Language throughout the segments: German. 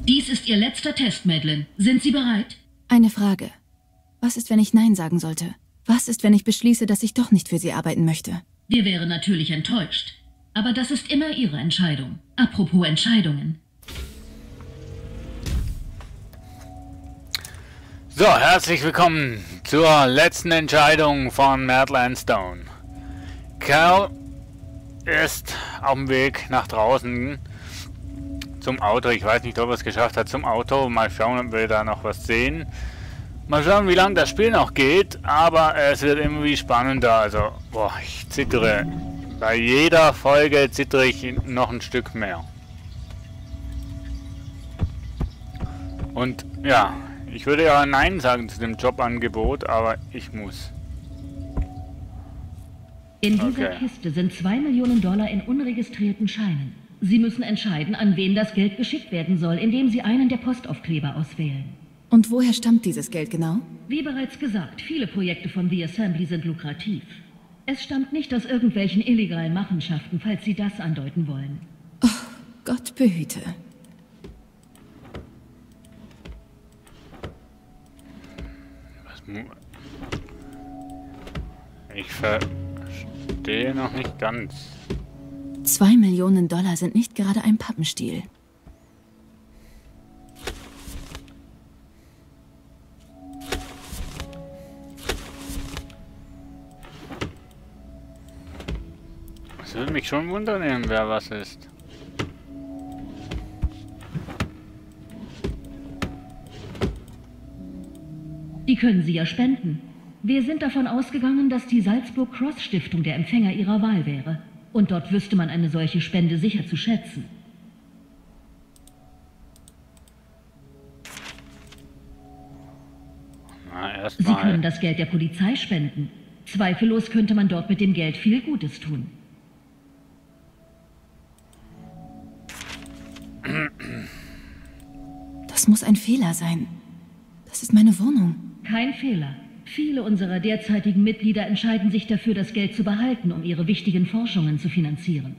Dies ist Ihr letzter Test, Madeline. Sind Sie bereit? Eine Frage. Was ist, wenn ich Nein sagen sollte? Was ist, wenn ich beschließe, dass ich doch nicht für Sie arbeiten möchte? Wir wären natürlich enttäuscht. Aber das ist immer Ihre Entscheidung. Apropos Entscheidungen. So, herzlich willkommen zur letzten Entscheidung von Madeline Stone. Cal ist auf dem Weg nach draußen zum Auto. Ich weiß nicht, ob er es geschafft hat zum Auto. Mal schauen, ob wir da noch was sehen. Mal schauen, wie lange das Spiel noch geht. Aber es wird irgendwie spannender. Also, boah, ich zittere. Bei jeder Folge zittere ich noch ein Stück mehr. Und ja, ich würde ja Nein sagen zu dem Jobangebot, aber ich muss. In dieser Kiste sind $2 Millionen in unregistrierten Scheinen. Sie müssen entscheiden, an wen das Geld geschickt werden soll, indem Sie einen der Postaufkleber auswählen. Und woher stammt dieses Geld genau? Wie bereits gesagt, viele Projekte von The Assembly sind lukrativ. Es stammt nicht aus irgendwelchen illegalen Machenschaften, falls Sie das andeuten wollen. Oh, Gott behüte. Ich verstehe noch nicht ganz. $2 Millionen sind nicht gerade ein Pappenstiel. Es würde mich schon wundern, wer was ist. Die können Sie ja spenden. Wir sind davon ausgegangen, dass die Salzburg Cross Stiftung der Empfänger Ihrer Wahl wäre. Und dort wüsste man eine solche Spende sicher zu schätzen. Na, Sie erstmal. können das Geld der Polizei spenden. Zweifellos könnte man dort mit dem Geld viel Gutes tun. Das muss ein Fehler sein. Das ist meine Wohnung. Kein Fehler. Viele unserer derzeitigen Mitglieder entscheiden sich dafür, das Geld zu behalten, um ihre wichtigen Forschungen zu finanzieren.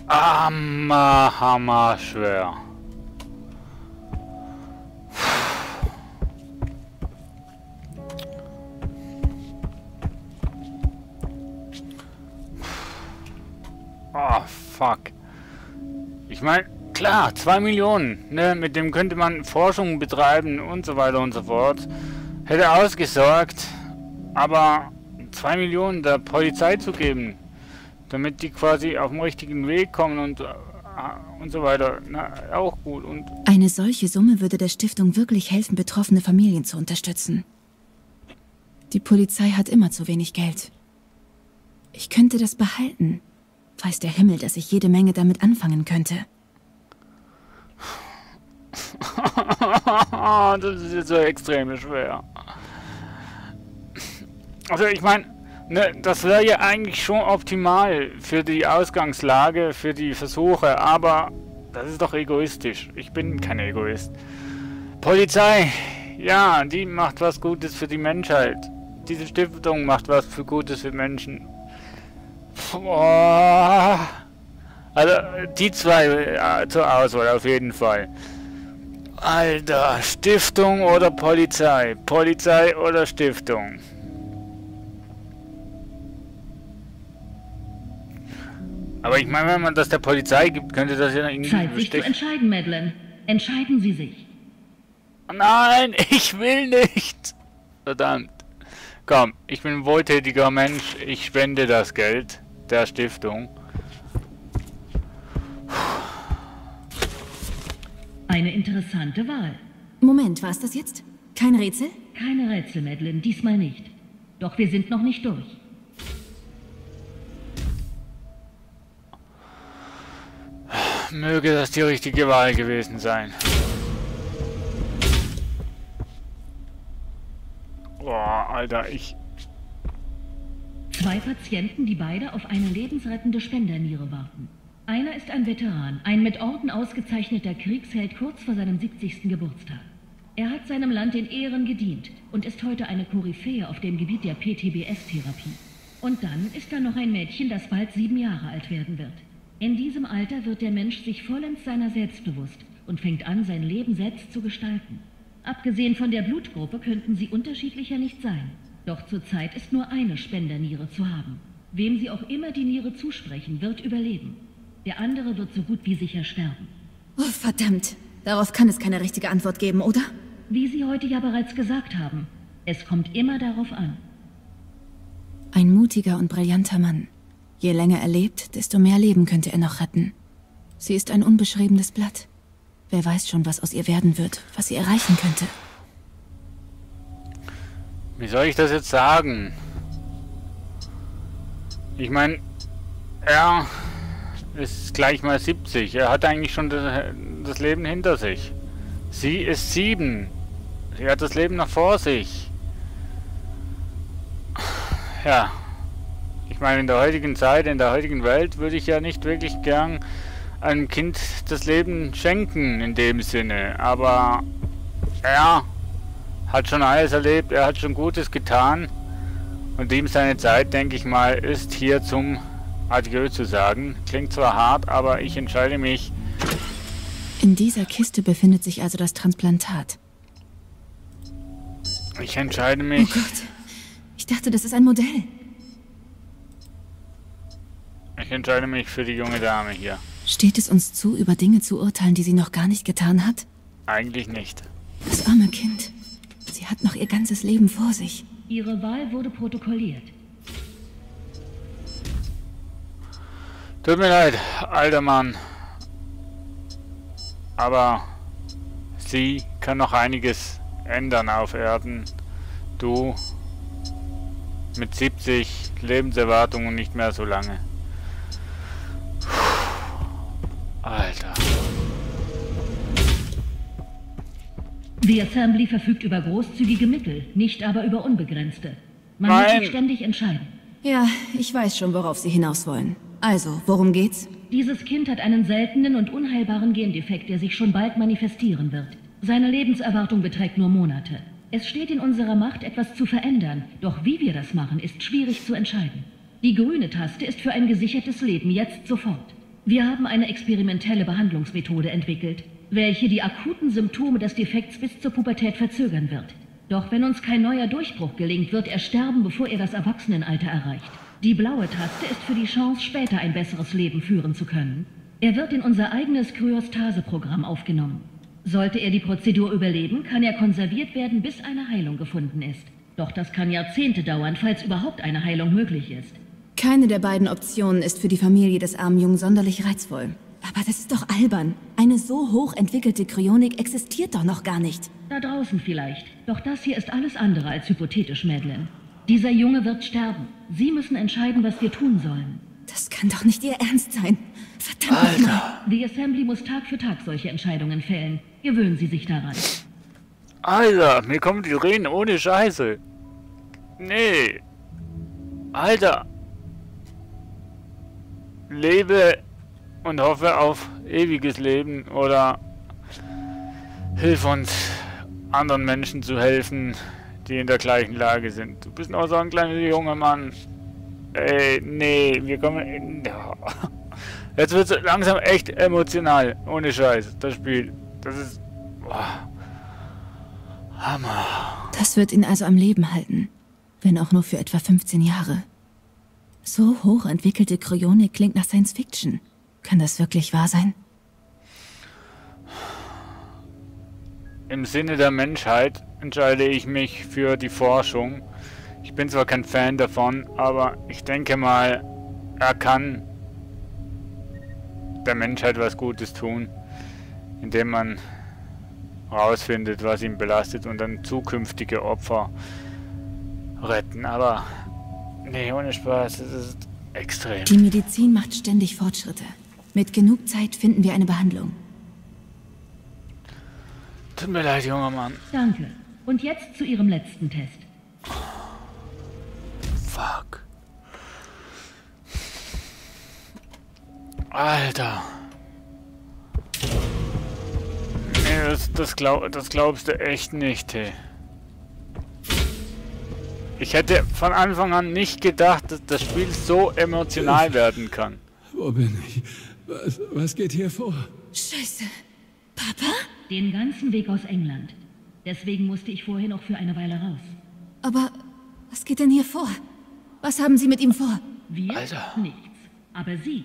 Hammer schwer. Oh, fuck. Ich meine, klar, 2 Millionen, ne, mit dem könnte man Forschung betreiben und so weiter und so fort. Hätte ausgesorgt, aber 2 Millionen der Polizei zu geben, damit die quasi auf dem richtigen Weg kommen und so weiter, na, auch gut. Und eine solche Summe würde der Stiftung wirklich helfen, betroffene Familien zu unterstützen. Die Polizei hat immer zu wenig Geld. Ich könnte das behalten. Weiß der Himmel, dass ich jede Menge damit anfangen könnte. Das ist jetzt so extrem schwer. Also ich meine, ne, das wäre ja eigentlich schon optimal für die Ausgangslage, für die Versuche, aber das ist doch egoistisch. Ich bin kein Egoist. Polizei, ja, die macht was Gutes für die Menschheit. Diese Stiftung macht was für Gutes für Menschen. Boah. Also die zwei zur Auswahl auf jeden Fall. Alter, Stiftung oder Polizei? Polizei oder Stiftung? Aber ich meine, wenn man das der Polizei gibt, könnte das ja irgendwie... Zeit, sich zu entscheiden, Madeline. Entscheiden Sie sich. Nein, ich will nicht. Verdammt. Komm, ich bin ein wohltätiger Mensch. Ich spende das Geld der Stiftung. Eine interessante Wahl. Moment, war es das jetzt? Kein Rätsel? Keine Rätsel, Madeline, diesmal nicht. Doch wir sind noch nicht durch. Möge das die richtige Wahl gewesen sein. Boah, Alter, ich... 2 Patienten, die beide auf eine lebensrettende Spenderniere warten. Einer ist ein Veteran, ein mit Orden ausgezeichneter Kriegsheld kurz vor seinem 70. Geburtstag. Er hat seinem Land in Ehren gedient und ist heute eine Koryphäe auf dem Gebiet der PTBS-Therapie. Und dann ist da noch ein Mädchen, das bald 7 Jahre alt werden wird. In diesem Alter wird der Mensch sich vollends seiner selbst bewusst und fängt an, sein Leben selbst zu gestalten. Abgesehen von der Blutgruppe könnten sie unterschiedlicher nicht sein. Doch zurzeit ist nur eine Spenderniere zu haben. Wem sie auch immer die Niere zusprechen, wird überleben. Der andere wird so gut wie sicher sterben. Oh, verdammt. Darauf kann es keine richtige Antwort geben, oder? Wie Sie heute ja bereits gesagt haben, es kommt immer darauf an. Ein mutiger und brillanter Mann. Je länger er lebt, desto mehr Leben könnte er noch retten. Sie ist ein unbeschriebenes Blatt. Wer weiß schon, was aus ihr werden wird, was sie erreichen könnte. Wie soll ich das jetzt sagen? Ich meine, er ist gleich mal 70. Er hat eigentlich schon das Leben hinter sich. Sie ist 7. Sie hat das Leben noch vor sich. Ja. Ich meine, in der heutigen Zeit, in der heutigen Welt würde ich ja nicht wirklich gern einem Kind das Leben schenken in dem Sinne. Aber er hat schon alles erlebt, er hat schon Gutes getan. Und ihm seine Zeit, denke ich mal, ist hier zum Adieu zu sagen. Klingt zwar hart, aber ich entscheide mich. In dieser Kiste befindet sich also das Transplantat. Ich entscheide mich. Oh Gott. Ich dachte, das ist ein Modell. Ich entscheide mich für die junge Dame hier. Steht es uns zu, über Dinge zu urteilen, die sie noch gar nicht getan hat? Eigentlich nicht. Das arme Kind. Sie hat noch ihr ganzes Leben vor sich. Ihre Wahl wurde protokolliert. Tut mir leid, alter Mann. Aber sie kann noch einiges ändern auf Erden. Du mit 70 Lebenserwartungen nicht mehr so lange. Alter. The Assembly verfügt über großzügige Mittel, nicht aber über unbegrenzte. Man muss sich ständig entscheiden. Ja, ich weiß schon, worauf Sie hinaus wollen. Also, worum geht's? Dieses Kind hat einen seltenen und unheilbaren Gendefekt, der sich schon bald manifestieren wird. Seine Lebenserwartung beträgt nur Monate. Es steht in unserer Macht, etwas zu verändern, doch wie wir das machen, ist schwierig zu entscheiden. Die grüne Taste ist für ein gesichertes Leben jetzt sofort. Wir haben eine experimentelle Behandlungsmethode entwickelt, welche die akuten Symptome des Defekts bis zur Pubertät verzögern wird. Doch wenn uns kein neuer Durchbruch gelingt, wird er sterben, bevor er das Erwachsenenalter erreicht. Die blaue Taste ist für die Chance, später ein besseres Leben führen zu können. Er wird in unser eigenes Kryostase-Programm aufgenommen. Sollte er die Prozedur überleben, kann er konserviert werden, bis eine Heilung gefunden ist. Doch das kann Jahrzehnte dauern, falls überhaupt eine Heilung möglich ist. Keine der beiden Optionen ist für die Familie des armen Jungen sonderlich reizvoll. Aber das ist doch albern. Eine so hoch entwickelte Kryonik existiert doch noch gar nicht. Da draußen vielleicht. Doch das hier ist alles andere als hypothetisch, Madeleine. Dieser Junge wird sterben. Sie müssen entscheiden, was wir tun sollen. Das kann doch nicht Ihr Ernst sein. Verdammt nochmal. Die Assembly muss Tag für Tag solche Entscheidungen fällen. Gewöhnen Sie sich daran. Alter, mir kommen die Tränen ohne Scheiße. Nee. Alter. Lebe und hoffe auf ewiges Leben oder hilf uns, anderen Menschen zu helfen, die in der gleichen Lage sind. Du bist noch so ein kleiner junger Mann. Ey, nee, wir kommen... Jetzt wird es langsam echt emotional. Ohne Scheiß, das Spiel. Das ist... Boah. Hammer. Das wird ihn also am Leben halten. Wenn auch nur für etwa 15 Jahre. So hoch entwickelte Kryonik klingt nach Science Fiction. Kann das wirklich wahr sein? Im Sinne der Menschheit entscheide ich mich für die Forschung. Ich bin zwar kein Fan davon, aber ich denke mal, er kann der Menschheit was Gutes tun, indem man rausfindet, was ihn belastet und dann zukünftige Opfer retten. Aber nee, ohne Spaß, das ist extrem. Die Medizin macht ständig Fortschritte. Mit genug Zeit finden wir eine Behandlung. Tut mir leid, junger Mann. Danke. Und jetzt zu Ihrem letzten Test. Fuck. Alter. Nee, das glaubst du echt nicht, hey. Ich hätte von Anfang an nicht gedacht, dass das Spiel so emotional werden kann. Wo bin ich? Was geht hier vor? Scheiße. Papa? Den ganzen Weg aus England. Deswegen musste ich vorher noch für eine Weile raus. Aber was geht denn hier vor? Was haben Sie mit ihm vor? Wir? Alter. Nichts. Aber Sie.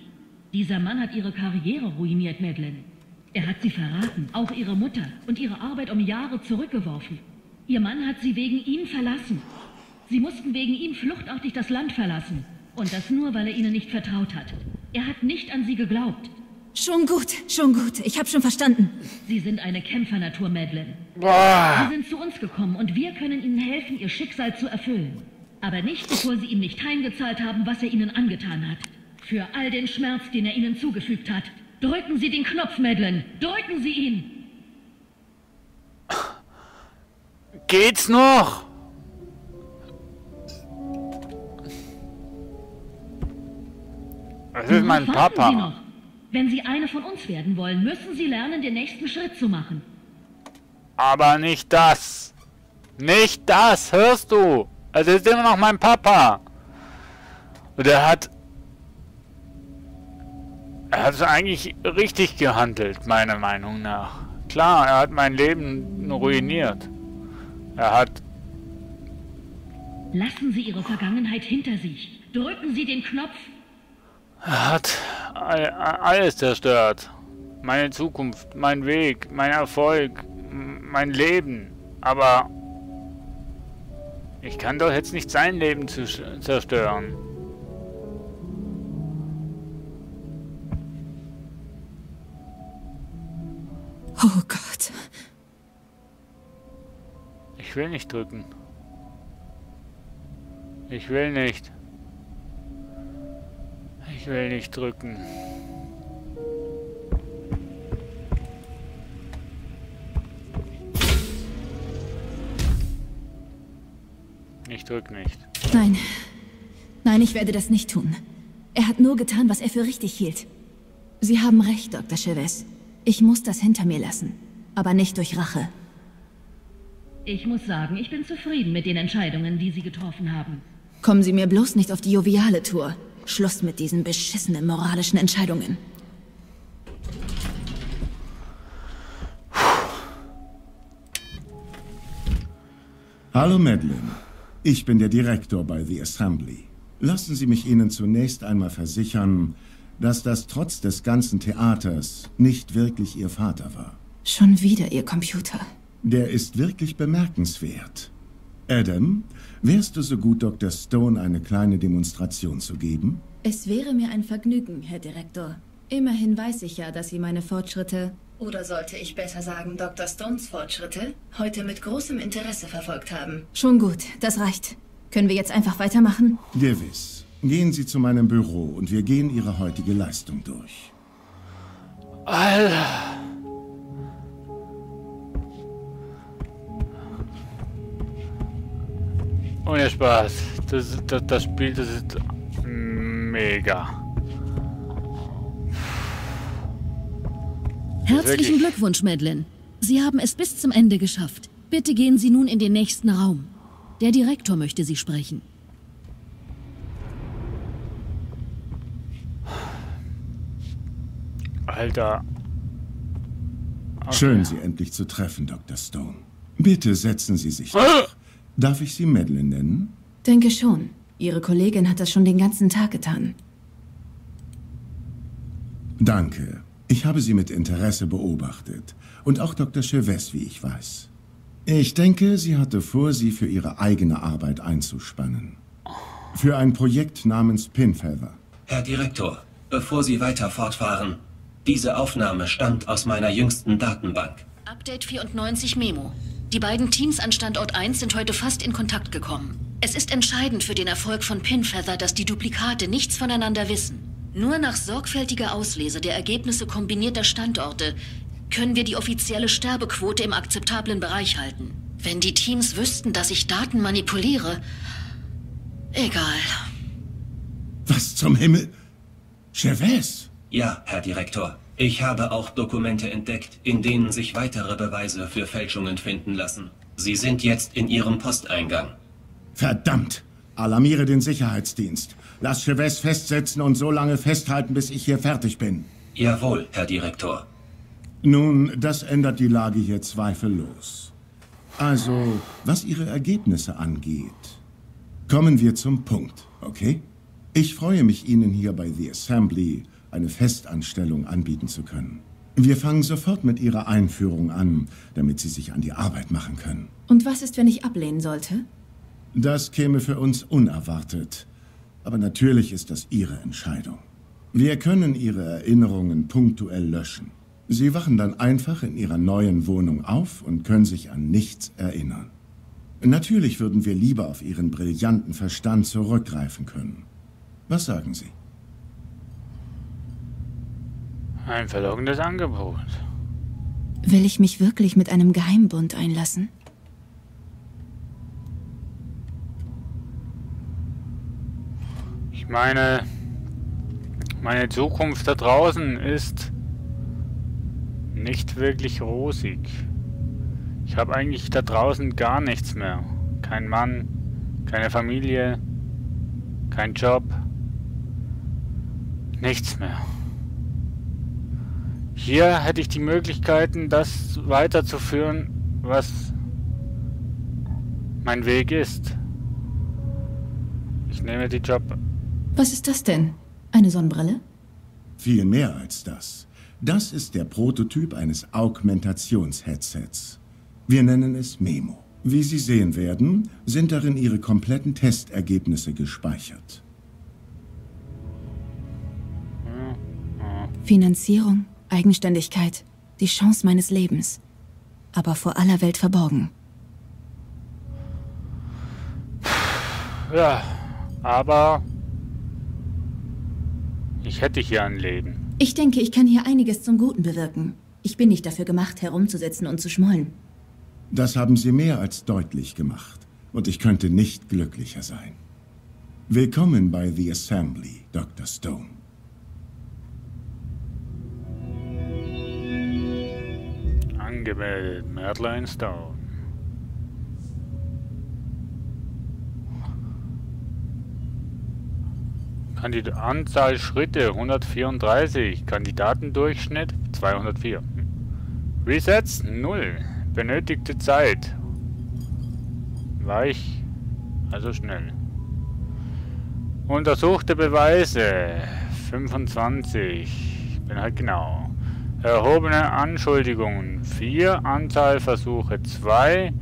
Dieser Mann hat Ihre Karriere ruiniert, Madeleine. Er hat Sie verraten, auch Ihre Mutter, und Ihre Arbeit um Jahre zurückgeworfen. Ihr Mann hat Sie wegen ihm verlassen. Sie mussten wegen ihm fluchtartig das Land verlassen. Und das nur, weil er Ihnen nicht vertraut hat. Er hat nicht an Sie geglaubt. Schon gut, schon gut. Ich habe schon verstanden. Sie sind eine Kämpfernatur, Madeleine. Boah. Sie sind zu uns gekommen und wir können Ihnen helfen, Ihr Schicksal zu erfüllen. Aber nicht, bevor Sie ihm nicht heimgezahlt haben, was er Ihnen angetan hat. Für all den Schmerz, den er Ihnen zugefügt hat. Drücken Sie den Knopf, Madeleine. Drücken Sie ihn. Geht's noch? Das ist mein Worauf warten Sie Papa. noch? Wenn Sie eine von uns werden wollen, müssen Sie lernen, den nächsten Schritt zu machen. Aber nicht das. Nicht das, hörst du? Also ist immer noch mein Papa. Und er hat es eigentlich richtig gehandelt, meiner Meinung nach. Klar, er hat mein Leben ruiniert. Er hat... Lassen Sie Ihre Vergangenheit hinter sich. Drücken Sie den Knopf. Er hat alles zerstört. Meine Zukunft, mein Weg, mein Erfolg, mein Leben. Aber ich kann doch jetzt nicht sein Leben zerstören. Oh Gott. Ich will nicht drücken. Ich will nicht. Ich will nicht drücken. Ich drück nicht. Nein. Nein, ich werde das nicht tun. Er hat nur getan, was er für richtig hielt. Sie haben recht, Dr. Chavez. Ich muss das hinter mir lassen. Aber nicht durch Rache. Ich muss sagen, ich bin zufrieden mit den Entscheidungen, die Sie getroffen haben. Kommen Sie mir bloß nicht auf die joviale Tour. Schluss mit diesen beschissenen moralischen Entscheidungen. Hallo Madeleine, ich bin der Direktor bei The Assembly. Lassen Sie mich Ihnen zunächst einmal versichern, dass das trotz des ganzen Theaters nicht wirklich Ihr Vater war. Schon wieder Ihr Computer. Der ist wirklich bemerkenswert. Adam, wärst du so gut, Dr. Stone eine kleine Demonstration zu geben? Es wäre mir ein Vergnügen, Herr Direktor. Immerhin weiß ich ja, dass Sie meine Fortschritte, oder sollte ich besser sagen, Dr. Stones Fortschritte, heute mit großem Interesse verfolgt haben. Schon gut, das reicht. Können wir jetzt einfach weitermachen? Gewiss. Gehen Sie zu meinem Büro und wir gehen Ihre heutige Leistung durch. Alter. Ohne Spaß. Das Spiel, das ist mega. Herzlichen Glückwunsch, Madeleine. Sie haben es bis zum Ende geschafft. Bitte gehen Sie nun in den nächsten Raum. Der Direktor möchte Sie sprechen. Alter. Okay. Schön, Sie endlich zu treffen, Dr. Stone. Bitte setzen Sie sich doch. Darf ich Sie Madeleine nennen? Denke schon. Ihre Kollegin hat das schon den ganzen Tag getan. Danke. Ich habe Sie mit Interesse beobachtet. Und auch Dr. Chavez, wie ich weiß. Ich denke, sie hatte vor, Sie für Ihre eigene Arbeit einzuspannen. Für ein Projekt namens Pinfeather. Herr Direktor, bevor Sie weiter fortfahren, diese Aufnahme stammt aus meiner jüngsten Datenbank. Update 94 Memo. Die beiden Teams an Standort 1 sind heute fast in Kontakt gekommen. Es ist entscheidend für den Erfolg von Pinfeather, dass die Duplikate nichts voneinander wissen. Nur nach sorgfältiger Auslese der Ergebnisse kombinierter Standorte können wir die offizielle Sterbequote im akzeptablen Bereich halten. Wenn die Teams wüssten, dass ich Daten manipuliere... Egal. Was zum Himmel? Chavez? Ja, Herr Direktor. Ich habe auch Dokumente entdeckt, in denen sich weitere Beweise für Fälschungen finden lassen. Sie sind jetzt in Ihrem Posteingang. Verdammt! Alarmiere den Sicherheitsdienst. Lass Chavez festsetzen und so lange festhalten, bis ich hier fertig bin. Jawohl, Herr Direktor. Nun, das ändert die Lage hier zweifellos. Also, was Ihre Ergebnisse angeht, kommen wir zum Punkt, okay? Ich freue mich, Ihnen hier bei The Assembly eine Festanstellung anbieten zu können. Wir fangen sofort mit Ihrer Einführung an, damit Sie sich an die Arbeit machen können. Und was ist, wenn ich ablehnen sollte? Das käme für uns unerwartet. Aber natürlich ist das Ihre Entscheidung. Wir können Ihre Erinnerungen punktuell löschen. Sie wachen dann einfach in Ihrer neuen Wohnung auf und können sich an nichts erinnern. Natürlich würden wir lieber auf Ihren brillanten Verstand zurückgreifen können. Was sagen Sie? Ein verlockendes Angebot. Will ich mich wirklich mit einem Geheimbund einlassen? Ich meine, meine Zukunft da draußen ist nicht wirklich rosig. Ich habe eigentlich da draußen gar nichts mehr. Kein Mann, keine Familie, kein Job, nichts mehr. Hier hätte ich die Möglichkeiten, das weiterzuführen, was mein Weg ist. Ich nehme die Job. Was ist das denn? Eine Sonnenbrille? Viel mehr als das. Das ist der Prototyp eines Augmentations-Headsets. Wir nennen es Memo. Wie Sie sehen werden, sind darin Ihre kompletten Testergebnisse gespeichert. Finanzierung, Eigenständigkeit, die Chance meines Lebens. Aber vor aller Welt verborgen. Ja, aber ich hätte hier ein Leben. Ich denke, ich kann hier einiges zum Guten bewirken. Ich bin nicht dafür gemacht, herumzusitzen und zu schmollen. Das haben Sie mehr als deutlich gemacht. Und ich könnte nicht glücklicher sein. Willkommen bei The Assembly, Dr. Stone. Angemeldet, Madeline Stone. Anzahl Schritte 134, Kandidatendurchschnitt 204. Resets 0, benötigte Zeit. Weich, also schnell. Untersuchte Beweise 25, ich bin halt genau. Erhobene Anschuldigungen 4, Anzahl Versuche 2,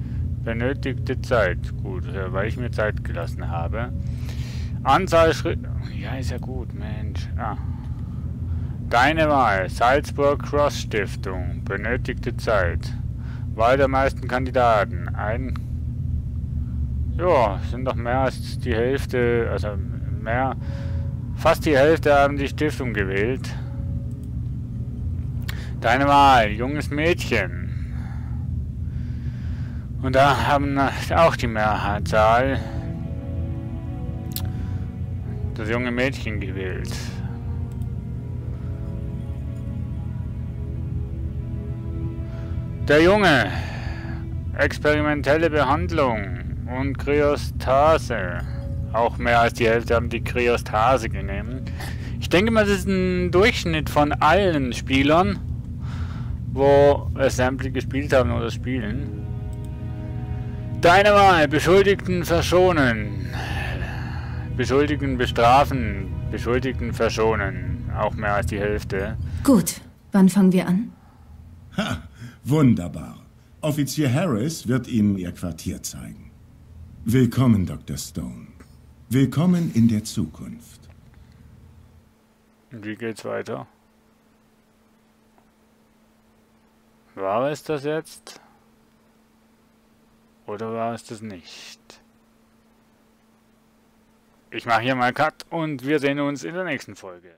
benötigte Zeit. Gut, weil ich mir Zeit gelassen habe. Anzahl Schritte. Ja, ist ja gut, Mensch. Ah. Deine Wahl. Salzburg Cross Stiftung. Benötigte Zeit. Wahl der meisten Kandidaten. Ja, sind doch mehr als die Hälfte. Also mehr. Fast die Hälfte haben die Stiftung gewählt. Deine Wahl. Junges Mädchen. Und da haben auch die Mehrzahl das junge Mädchen gewählt. Der Junge. Experimentelle Behandlung und Kryostase. Auch mehr als die Hälfte haben die Kryostase genommen. Ich denke mal, das ist ein Durchschnitt von allen Spielern, wo Assembly gespielt haben oder spielen. Deine Wahl. Beschuldigten verschonen. Beschuldigten bestrafen, Beschuldigten verschonen. Auch mehr als die Hälfte. Gut, wann fangen wir an? Ha, wunderbar. Offizier Harris wird Ihnen Ihr Quartier zeigen. Willkommen, Dr. Stone. Willkommen in der Zukunft. Und wie geht's weiter? War es das jetzt? Oder war es das nicht? Ich mache hier mal Cut und wir sehen uns in der nächsten Folge.